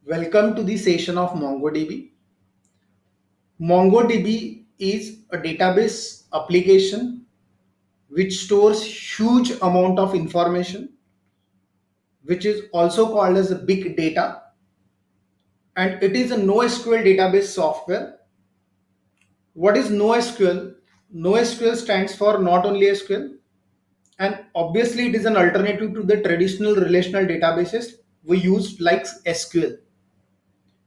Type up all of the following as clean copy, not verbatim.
Welcome to the session of MongoDB. MongoDB is a database application which stores huge amount of information, which is also called as big data, and it is a NoSQL database software. What is NoSQL? NoSQL stands for not only SQL, and obviously it is an alternative to the traditional relational databases we use like SQL.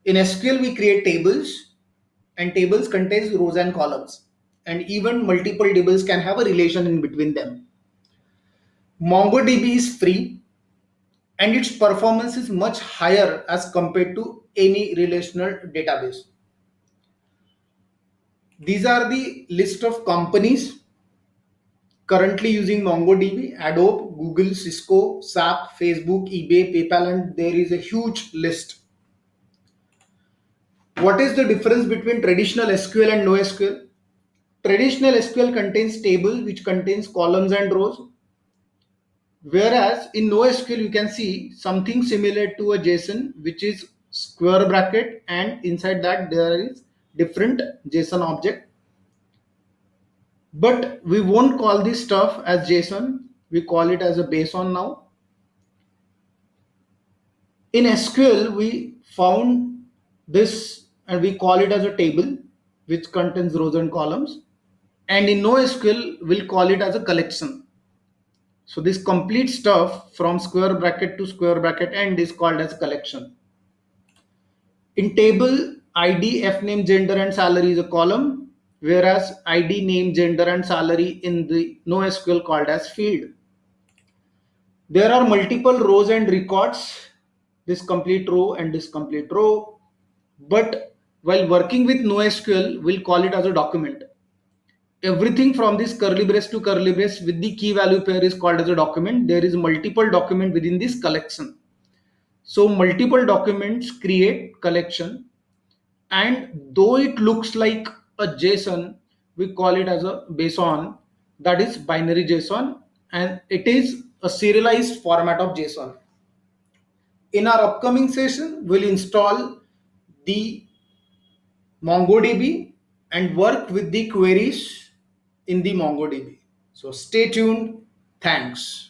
In SQL, we create tables, and tables contains rows and columns, and even multiple tables can have a relation in between them. MongoDB is free, and its performance is much higher as compared to any relational database. These are the list of companies currently using MongoDB: Adobe, Google, Cisco, SAP, Facebook, eBay, PayPal, and there is a huge list. What is the difference between traditional SQL and NoSQL? Traditional SQL contains table which contains columns and rows, whereas in NoSQL you can see something similar to a JSON, which is square bracket, and inside that there is different JSON object. But we won't call this stuff as JSON, we call it as a BSON now. In SQL we found this and we call it as a table which contains rows and columns, and in NoSQL we'll call it as a collection. So this complete stuff from square bracket to square bracket end is called as collection. In table, ID, F name, gender and salary is a column, whereas ID, name, gender and salary in the NoSQL called as field. There are multiple rows and records, this complete row and this complete row, but while working with NoSQL, we'll call it as a document. Everything from this curly brace to curly brace with the key value pair is called as a document. There is multiple document within this collection. So multiple documents create collection, and though it looks like a JSON, we call it as a BSON, that is binary JSON, and it is a serialized format of JSON. In our upcoming session, we'll install the MongoDB and work with the queries in the MongoDB. So stay tuned. Thanks.